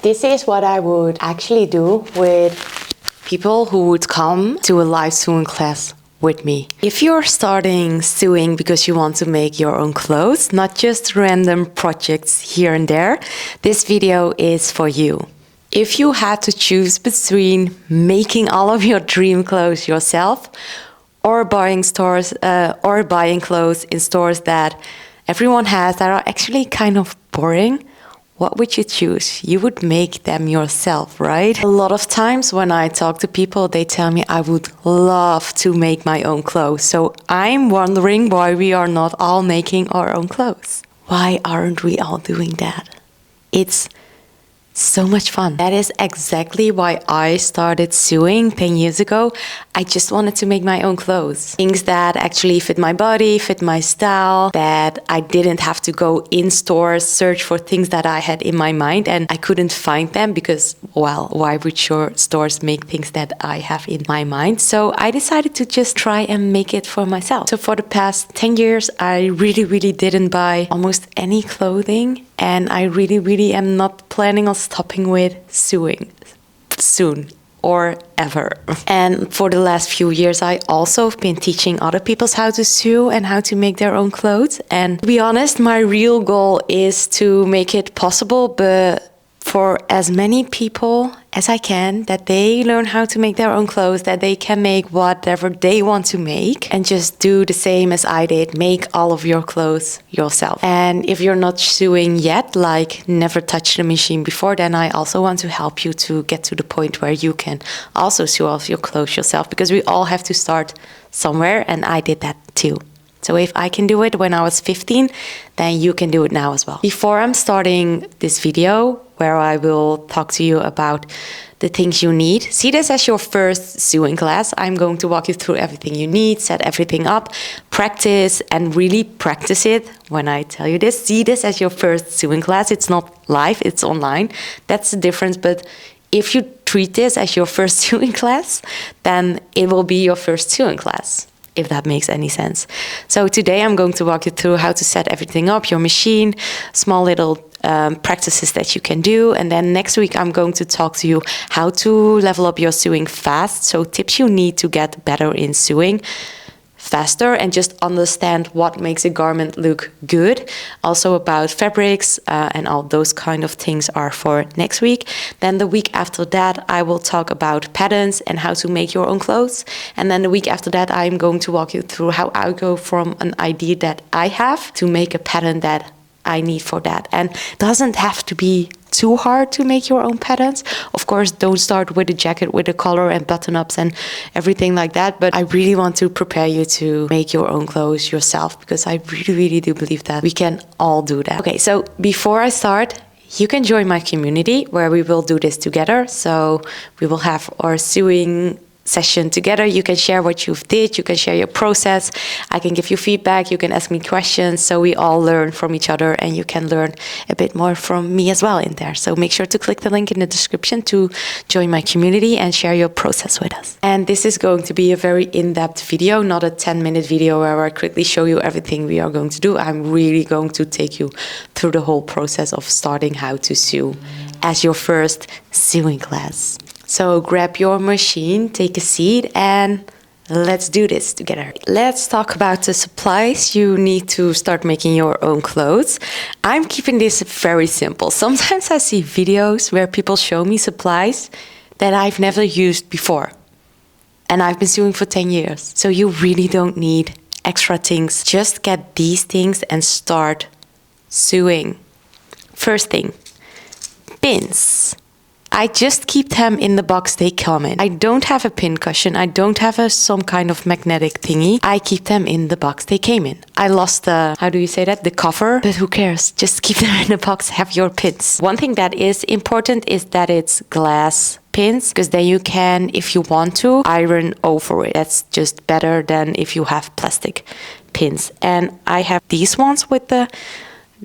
This is what I would actually do with people who would come to a live sewing class with me. If you're starting sewing because you want to make your own clothes, not just random projects here and there, this video is for you. If you had to choose between making all of your dream clothes yourself or buying clothes in stores that everyone has that are actually kind of boring, what would you choose? You would make them yourself, right? A lot of times when I talk to people, they tell me I would love to make my own clothes. So I'm wondering why we are not all making our own clothes. Why aren't we all doing that? It's so much fun. That is exactly why I started sewing 10 years ago. I just wanted to make my own clothes. Things that actually fit my body, fit my style, that I didn't have to go in stores, search for things that I had in my mind and I couldn't find them because, well, why would stores make things that I have in my mind? So I decided to just try and make it for myself. So for the past 10 years, I really didn't buy almost any clothing. And I really am not planning on stopping with sewing soon or ever. And for the last few years, I also have been teaching other people how to sew and how to make their own clothes. And to be honest, my real goal is to make it possible, but for as many people as I can, that they learn how to make their own clothes, that they can make whatever they want to make and just do the same as I did, make all of your clothes yourself. And if you're not sewing yet, like never touched the machine before, then I also want to help you to get to the point where you can also sew all of your clothes yourself, because we all have to start somewhere, and I did that too. So if I can do it when I was 15, then you can do it now as well. Before I'm starting this video, where I will talk to you about the things you need. See this as your first sewing class. I'm going to walk you through everything you need, set everything up, practice, and really practice it when I tell you this. See this as your first sewing class. It's not live, it's online. That's the difference. But if you treat this as your first sewing class, then it will be your first sewing class, if that makes any sense. So today I'm going to walk you through how to set everything up, your machine, small little practices that you can do. And then next week I'm going to talk to you how to level up your sewing fast. So tips you need to get better in sewing faster and just understand what makes a garment look good. Also about fabrics and all those kind of things are for next week. Then the week after that, I will talk about patterns and how to make your own clothes. And then the week after that, I'm going to walk you through how I go from an idea that I have to make a pattern that I need for that. And it doesn't have to be too hard to make your own patterns. Of course, don't start with a jacket with a collar and button-ups and everything like that. But I really want to prepare you to make your own clothes yourself, because I really do believe that we can all do that. Okay, so before I start, you can join my community where we will do this together. So we will have our sewing session together. You can share what you've did, you can share your process, I can give you feedback, you can ask me questions, so we all learn from each other and you can learn a bit more from me as well in there. So make sure to click the link in the description to join my community and share your process with us. And this is going to be a very in-depth video, not a 10-minute video where I quickly show you everything we are going to do. I'm really going to take you through the whole process of starting how to sew as your first sewing class. So grab your machine, take a seat, and let's do this together. Let's talk about the supplies you need to start making your own clothes. I'm keeping this very simple. Sometimes I see videos where people show me supplies that I've never used before. And I've been sewing for 10 years. So you really don't need extra things. Just get these things and start sewing. First thing, pins. I just keep them in the box they come in. I don't have a pin cushion. I don't have some kind of magnetic thingy. I keep them in the box they came in. I lost the, how do you say that? The cover, but who cares? Just keep them in the box, have your pins. One thing that is important is that it's glass pins, because then you can, if you want to, iron over it. That's just better than if you have plastic pins. And I have these ones with the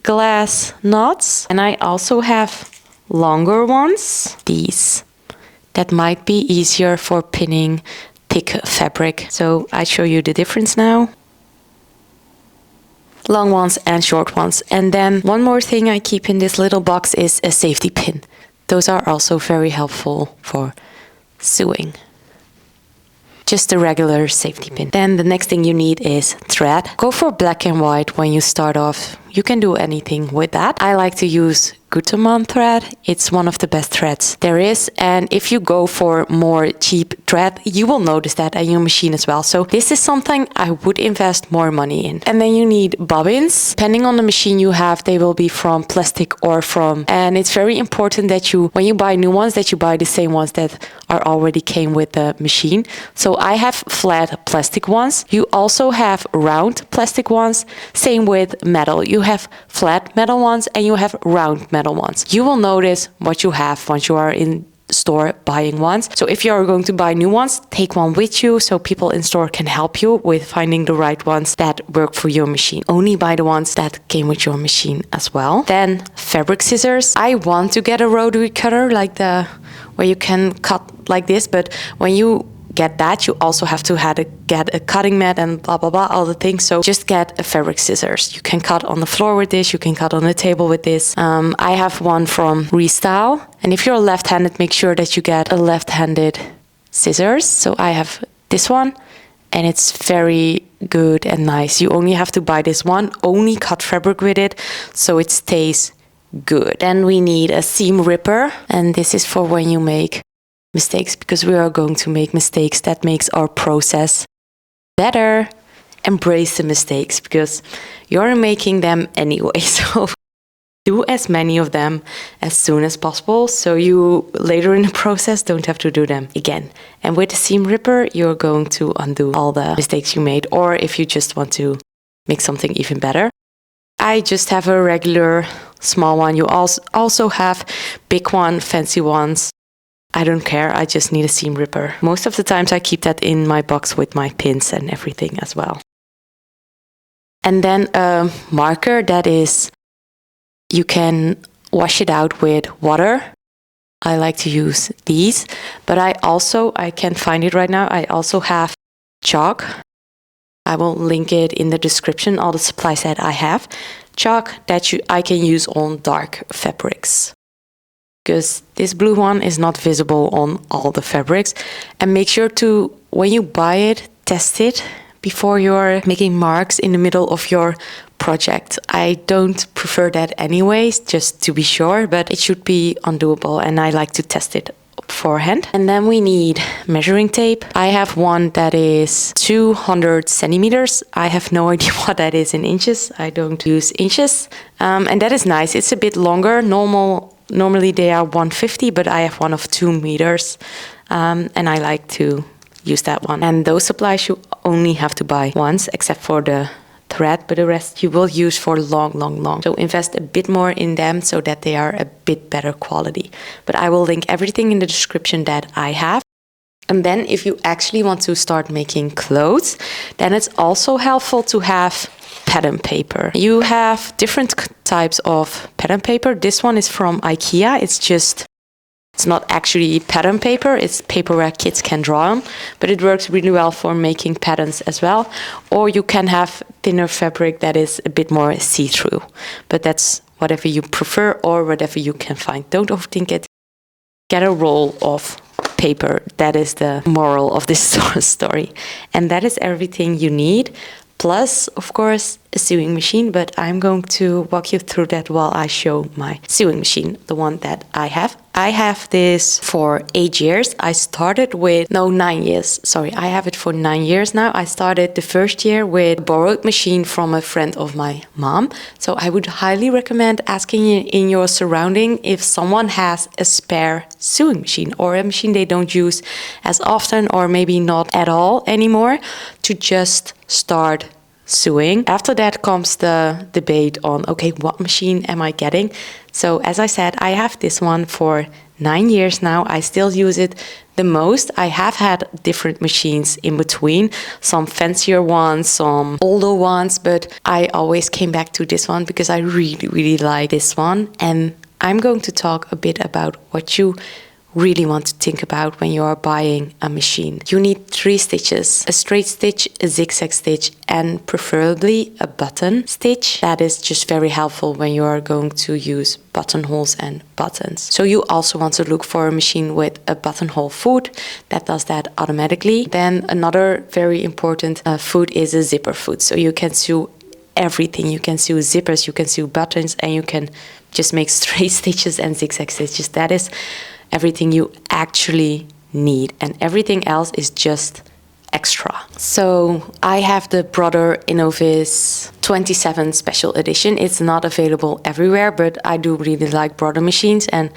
glass knots, and I also have longer ones, these, that might be easier for pinning thick fabric. So I show you the difference now. Long ones and short ones. And then one more thing I keep in this little box is a safety pin. Those are also very helpful for sewing. Just a regular safety pin. Then the next thing you need is thread. Go for black and white when you start off. You can do anything with that. I like to use Gutermann thread. It's one of the best threads there is. And if you go for more cheap thread, you will notice that on your machine as well. So this is something I would invest more money in. And then you need bobbins. Depending on the machine you have, they will be from plastic or from. And it's very important that you, when you buy new ones, that you buy the same ones that are already came with the machine. So I have flat plastic ones. You also have round plastic ones. Same with metal. You have flat metal ones and you have round metal ones. You will notice what you have once you are in store buying ones. So if you are going to buy new ones, take one with you so people in store can help you with finding the right ones that work for your machine. Only buy the ones that came with your machine as well. Then fabric scissors. I want to get a rotary cutter like the where you can cut like this, but when you get that, you also have to get a cutting mat and blah blah blah, all the things. So just get a fabric scissors. You can cut on the floor with this, you can cut on the table with this. I have one from Restyle, and if you're left-handed, make sure that you get a left-handed scissors. So I have this one, and it's very good and nice. You only have to buy this one, only cut fabric with it, so it stays good. Then we need a seam ripper, and this is for when you make mistakes, because we are going to make mistakes. That makes our process better. Embrace the mistakes because you're making them anyway. So do as many of them as soon as possible so you later in the process don't have to do them again. And with the seam ripper, you're going to undo all the mistakes you made, or if you just want to make something even better. I just have a regular small one. You also have big one, fancy ones. I don't care, I just need a seam ripper. Most of the times I keep that in my box with my pins and everything as well. And then a marker, that is, you can wash it out with water. I like to use these, but I can't find it right now. I also have chalk. I will link it in the description, all the supplies that I have. Chalk that I can use on dark fabrics, because this blue one is not visible on all the fabrics. And make sure to, when you buy it, test it before you're making marks in the middle of your project. I don't prefer that anyways, just to be sure, but it should be undoable, and I like to test it beforehand. And then we need measuring tape. I have one that is 200 centimeters. I have no idea what that is in inches. I don't use inches. And that is nice. It's a bit longer. Normally they are 150, but I have one of 2 meters, and I like to use that one. And those supplies you only have to buy once, except for the thread, but the rest you will use for long. So invest a bit more in them so that they are a bit better quality. But I will link everything in the description that I have. And then if you actually want to start making clothes, then it's also helpful to have pattern paper. You have different types of pattern paper. This one is from IKEA. It's not actually pattern paper, it's paper where kids can draw on, but it works really well for making patterns as well. Or you can have thinner fabric that is a bit more see-through, but that's whatever you prefer or whatever you can find. Don't overthink it. Get a roll of paper. That is the moral of this story. And that is everything you need. Plus, of course, a sewing machine, but I'm going to walk you through that while I show my sewing machine, the one that I have. I have this for 8 years. I started with, 9 years. Sorry, I have it for 9 years now. I started the first year with a borrowed machine from a friend of my mom. So I would highly recommend asking in your surrounding if someone has a spare sewing machine or a machine they don't use as often or maybe not at all anymore, to just start sewing. After that comes the debate on, okay, what machine am I getting? So as I said, I have this one for 9 years now. I still use it the most. I have had different machines in between, some fancier ones, some older ones, but I always came back to this one because I really like this one. And I'm going to talk a bit about what you really want to think about when you are buying a machine. You need 3 stitches: a straight stitch, a zigzag stitch, and preferably a button stitch. That is just very helpful when you are going to use buttonholes and buttons. So you also want to look for a machine with a buttonhole foot that does that automatically. Then another very important foot is a zipper foot. So you can sew everything. You can sew zippers, you can sew buttons, and you can just make straight stitches and zigzag stitches. That is everything you actually need, and everything else is just extra. So I have the Brother Innovis 27 special edition. It's not available everywhere, but I do really like Brother machines, and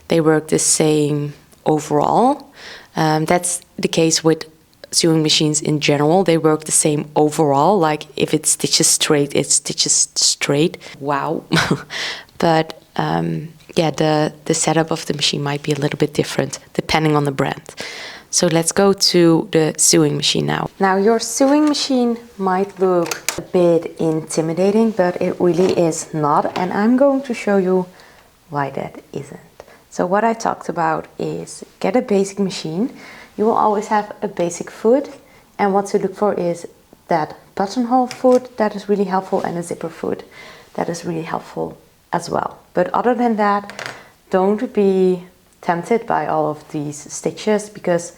they work the same overall. That's the case with sewing machines in general. They work the same overall. Like if it stitches straight, it stitches straight. Wow. But yeah, the setup of the machine might be a little bit different depending on the brand. So let's go to the sewing machine now. Now your sewing machine might look a bit intimidating, but it really is not. And I'm going to show you why that isn't. So what I talked about is get a basic machine. You will always have a basic foot. And what to look for is that buttonhole foot, that is really helpful, and a zipper foot, that is really helpful as well. But other than that, don't be tempted by all of these stitches, because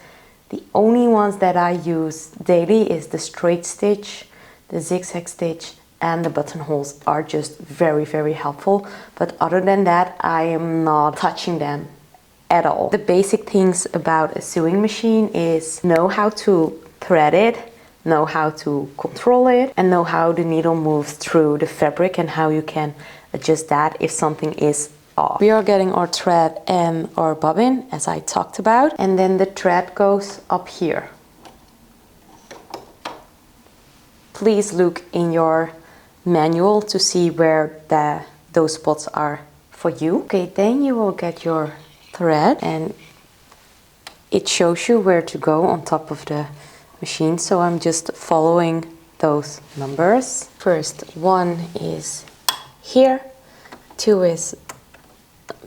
the only ones that I use daily is the straight stitch, the zigzag stitch, and the buttonholes are just very, very helpful. But other than that, I am not touching them at all. The basic things about a sewing machine is know how to thread it, know how to control it, and know how the needle moves through the fabric and how you can adjust that if something is off. We are getting our thread and our bobbin, as I talked about, and then the thread goes up here. Please look in your manual to see where those spots are for you. Okay, then you will get your thread, and it shows you where to go on top of the machine. So I'm just following those numbers. First, 1 is here, 2 is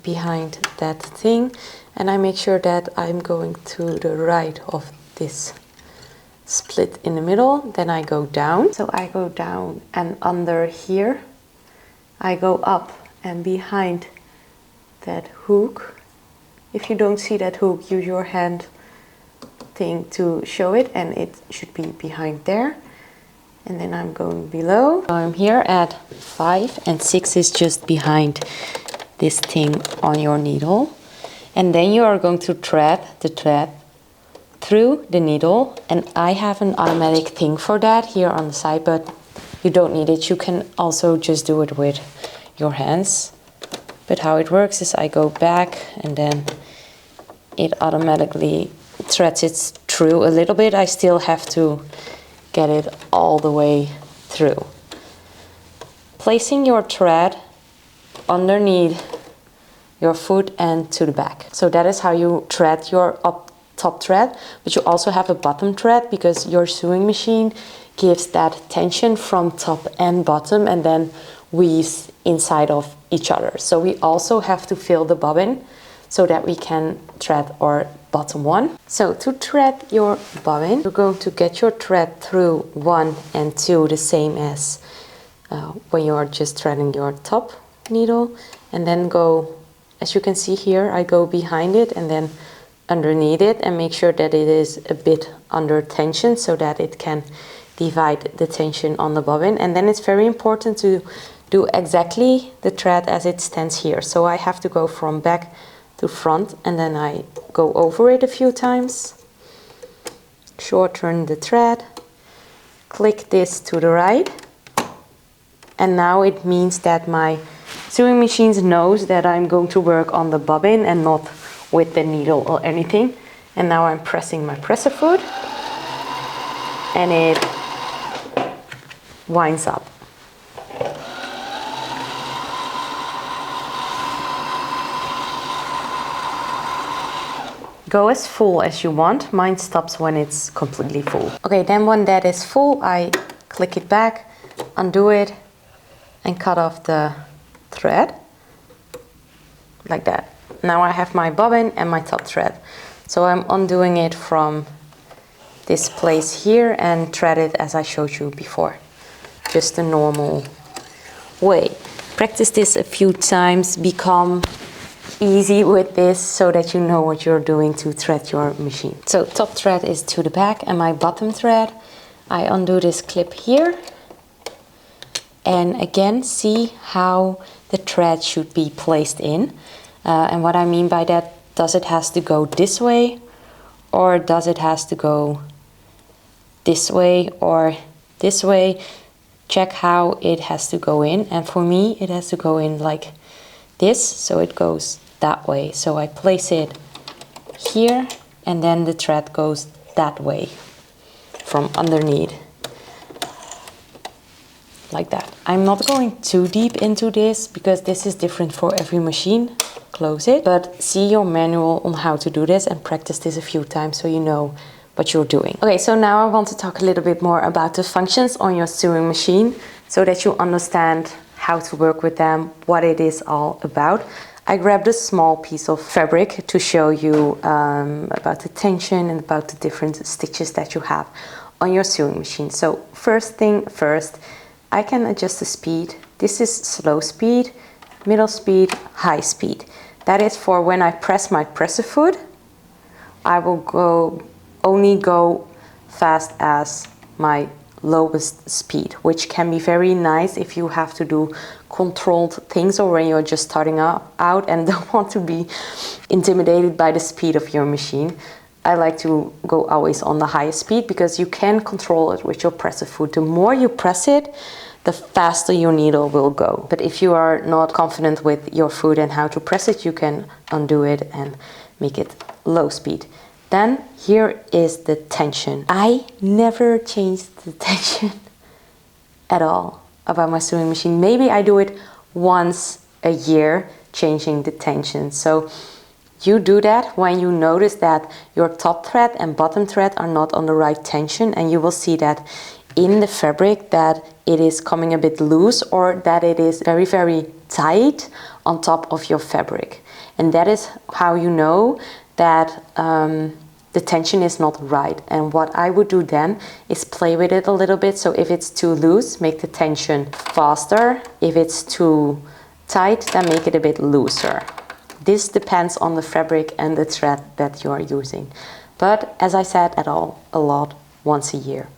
behind that thing, and I make sure that I'm going to the right of this split in the middle. Then I go down. So I go down, and under here I go up and behind that hook. If you don't see that hook, use your hand thing to show it, and it should be behind there. And then I'm going below. So I'm here at 5, and 6 is just behind this thing on your needle. And then you are going to thread the thread through the needle. And I have an automatic thing for that here on the side, but you don't need it. You can also just do it with your hands. But how it works is I go back, and then it automatically threads it through a little bit. I still have to get it all the way through. Placing your thread underneath your foot and to the back. So that is how you thread your top thread, but you also have a bottom thread, because your sewing machine gives that tension from top and bottom and then weaves inside of each other. So we also have to fill the bobbin so that we can thread our bottom one. So to thread your bobbin, you're going to get your thread through 1 and 2, the same as when you are just threading your top needle, and then go, as you can see here, I go behind it and then underneath it, and make sure that it is a bit under tension so that it can divide the tension on the bobbin. And then it's very important to do exactly the thread as it stands here. So I have to go from back to front, and then I go over it a few times, shorten the thread, click this to the right, and now it means that my sewing machine knows that I'm going to work on the bobbin and not with the needle or anything. And now I'm pressing my presser foot, and it winds up. Go as full as you want. Mine stops when it's completely full. Okay, then when that is full, I click it back, undo it, and cut off the thread, like that. now I have my bobbin and my top thread. So I'm undoing it from this place here and thread it as I showed you before. Just a normal way. Practice this a few times, become easy with this so that you know what you're doing to thread your machine. So top thread is to the back, and my bottom thread, I undo this clip here. And again, see how the thread should be placed in. And what I mean by that, does it has to go this way, or does it has to go this way or this way? Check how it has to go in. And for me, it has to go in like this, so it goes that way. So I place it here, and then the thread goes that way from underneath, like that. I'm not going too deep into this because this is different for every machine. Close it, but see your manual on how to do this and practice this a few times so you know what you're doing. Okay, so now I want to talk a little bit more about the functions on your sewing machine so that you understand how to work with them, what it is all about. I grabbed a small piece of fabric to show you about the tension and about the different stitches that you have on your sewing machine. So first thing first, I can adjust the speed. This is slow speed, middle speed, high speed. That is for when I press my presser foot, I will only go fast as my lowest speed, which can be very nice if you have to do controlled things or when you're just starting out and don't want to be intimidated by the speed of your machine. I like to go always on the highest speed because you can control it with your presser foot. The more you press it, the faster your needle will go. But if you are not confident with your foot and how to press it, you can undo it and make it low speed. Then here is the tension. I never changed the tension at all about my sewing machine. Maybe I do it once a year, changing the tension. So you do that when you notice that your top thread and bottom thread are not on the right tension, and you will see that in the fabric that it is coming a bit loose or that it is very, very tight on top of your fabric. And that is how you know that the tension is not right. And what I would do then is play with it a little bit. So if it's too loose, make the tension faster. If it's too tight, then make it a bit looser. This depends on the fabric and the thread that you are using. But as I said, a lot once a year.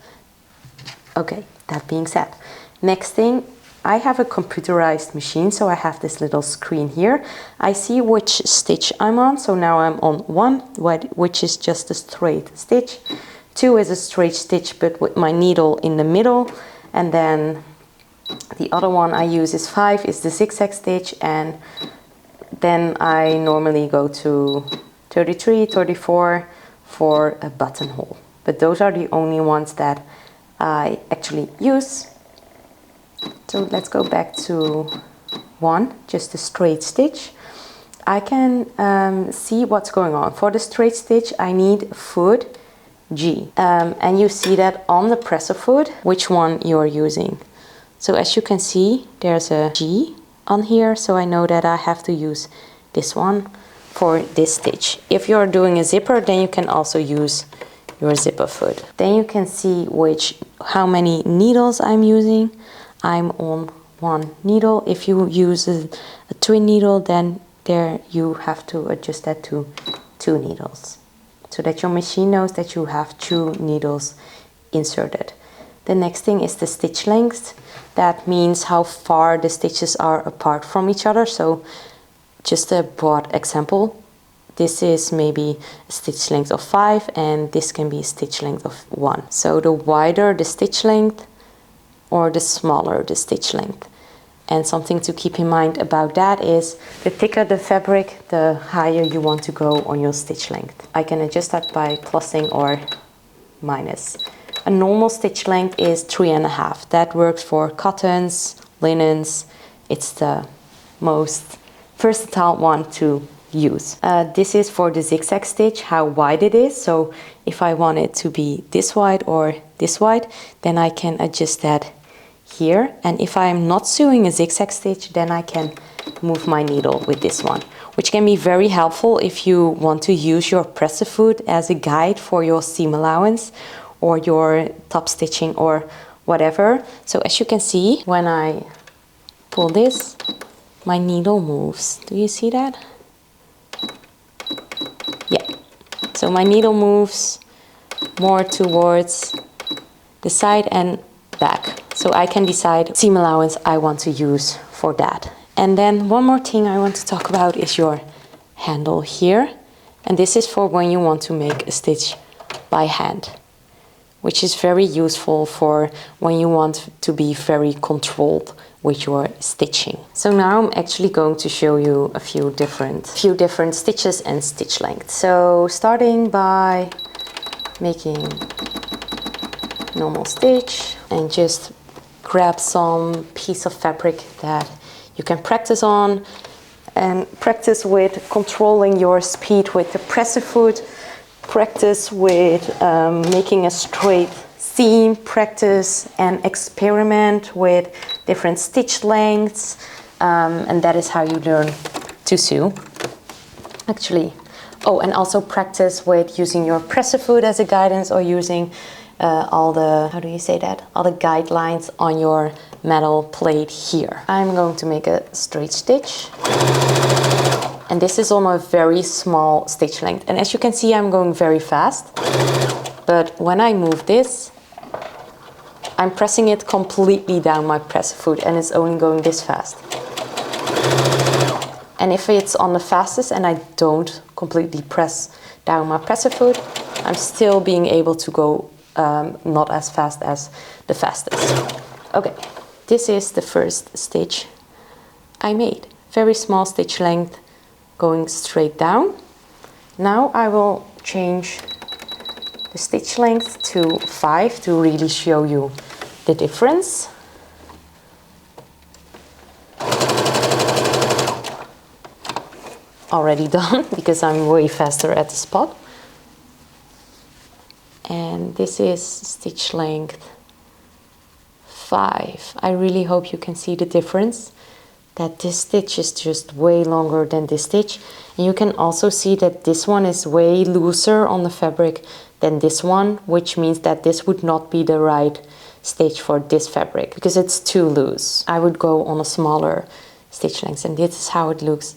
Okay, that being said, next thing, I have a computerized machine, so I have this little screen here. I see which stitch I'm on, so now I'm on 1, which is just a straight stitch. 2 is a straight stitch, but with my needle in the middle. And then the other one I use is 5, is the zigzag stitch, and then I normally go to 33, 34 for a buttonhole. But those are the only ones that I actually use. So let's go back to 1, just a straight stitch. I can see what's going on. For the straight stitch, I need foot G. And you see that on the presser foot, which one you're using. So as you can see, there's a G on here, so I know that I have to use this one for this stitch. If you're doing a zipper, then you can also use your zipper foot. Then you can see how many needles I'm using. I'm on 1 needle. If you use a twin needle, then there you have to adjust that to 2 needles, so that your machine knows that you have 2 needles inserted. The next thing is the stitch length. That means how far the stitches are apart from each other. So just a broad example, this is maybe a stitch length of 5 and this can be a stitch length of 1. So the wider the stitch length, or the smaller the stitch length. And something to keep in mind about that is the thicker the fabric, the higher you want to go on your stitch length. I can adjust that by plussing or minus. A normal stitch length is 3.5. That works for cottons, linens. It's the most versatile one to use. This is for the zigzag stitch, how wide it is. So if I want it to be this wide or this wide, then I can adjust that here. And if I am not sewing a zigzag stitch, then I can move my needle with this one. which can be very helpful if you want to use your presser foot as a guide for your seam allowance or your top stitching or whatever. So as you can see, when I pull this, my needle moves. Do you see that? Yeah. So my needle moves more towards the side and back. So I can decide seam allowance I want to use for that. And then one more thing I want to talk about is your handle here. And this is for when you want to make a stitch by hand, which is very useful for when you want to be very controlled with your stitching. So now I'm actually going to show you a few different stitches and stitch length. So starting by making normal stitch and just grab some piece of fabric that you can practice on and practice with controlling your speed with the presser foot, practice with making a straight seam, practice and experiment with different stitch lengths, and that is how you learn to sew actually. Oh, and also practice with using your presser foot as a guidance or using all the, how do you say that? All the guidelines on your metal plate here. I'm going to make a straight stitch. And this is on a very small stitch length. And as you can see, I'm going very fast. But when I move this, I'm pressing it completely down my presser foot and it's only going this fast. And if it's on the fastest and I don't completely press down my presser foot, I'm still being able to go not as fast as the fastest. Okay, this is the first stitch I made. Very small stitch length going straight down. Now I will change the stitch length to 5 to really show you the difference. Already done because I'm way faster at the spot. And this is stitch length 5. I really hope you can see the difference, that this stitch is just way longer than this stitch. And you can also see that this one is way looser on the fabric than this one, which means that this would not be the right stitch for this fabric because it's too loose. I would go on a smaller stitch length, and this is how it looks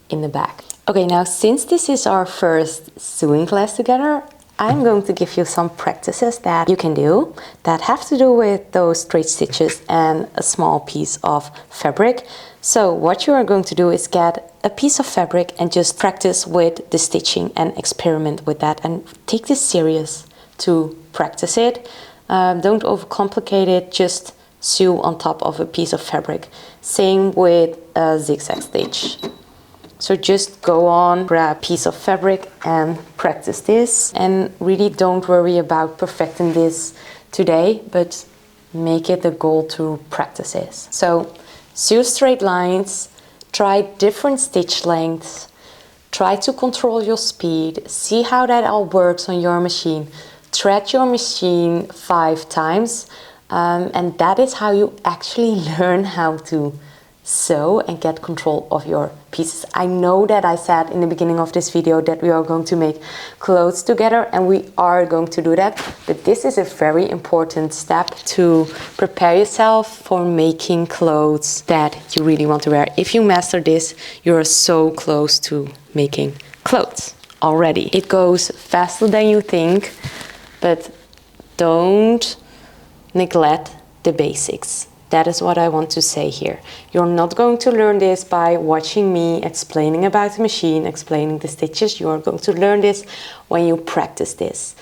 in the back. Okay, now since this is our first sewing class together, I'm going to give you some practices that you can do that have to do with those straight stitches and a small piece of fabric. So what you are going to do is get a piece of fabric and just practice with the stitching and experiment with that, and take this serious to practice it. Don't overcomplicate it, just sew on top of a piece of fabric. Same with a zigzag stitch. So just go on, grab a piece of fabric and practice this. And really don't worry about perfecting this today, but make it a goal to practice this. So sew straight lines, try different stitch lengths, try to control your speed, see how that all works on your machine. Thread your machine 5 times, and that is how you actually learn how to sew and get control of your pieces. I know that I said in the beginning of this video that we are going to make clothes together, and we are going to do that, but this is a very important step to prepare yourself for making clothes that you really want to wear. If you master this, you're so close to making clothes already. It goes faster than you think, but don't neglect the basics. That is what I want to say here. You're not going to learn this by watching me explaining about the machine, explaining the stitches. You are going to learn this when you practice this.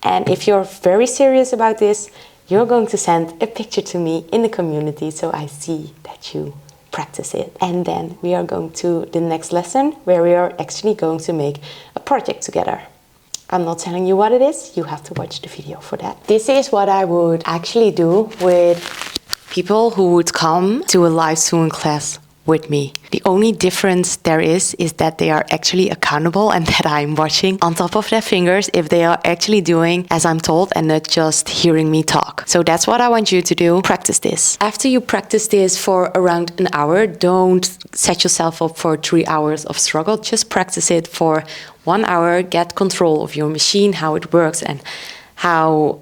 And if you're very serious about this, you're going to send a picture to me in the community so I see that you practice it. And then we are going to the next lesson where we are actually going to make a project together. I'm not telling you what it is. You have to watch the video for that. This is what I would actually do with people who would come to a live sewing class with me. The only difference there is that they are actually accountable and that I'm watching on top of their fingers if they are actually doing as I'm told and not just hearing me talk. So that's what I want you to do. Practice this. After you practice this for around an hour, don't set yourself up for 3 hours of struggle. Just practice it for 1 hour. Get control of your machine, how it works, and how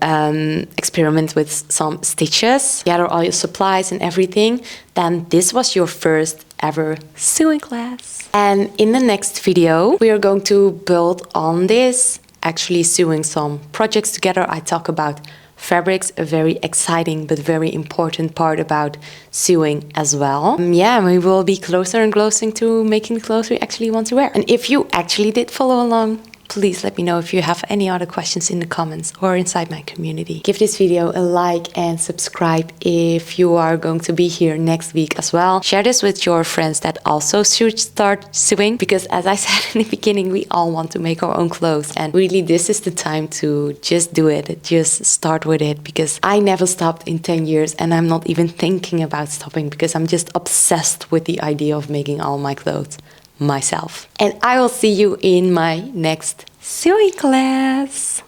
experiment with some stitches, gather all your supplies and everything, then this was your first ever sewing class. And in the next video, we are going to build on this, actually sewing some projects together. I talk about fabrics, a very exciting but very important part about sewing as well. Yeah, we will be closer and closer to making the clothes we actually want to wear. And if you actually did follow along, please let me know if you have any other questions in the comments or inside my community. Give this video a like and subscribe if you are going to be here next week as well. Share this with your friends that also should start sewing, because as I said in the beginning, we all want to make our own clothes, and really this is the time to just do it, just start with it, because I never stopped in 10 years and I'm not even thinking about stopping because I'm just obsessed with the idea of making all my clothes myself. And I will see you in my next sewing class.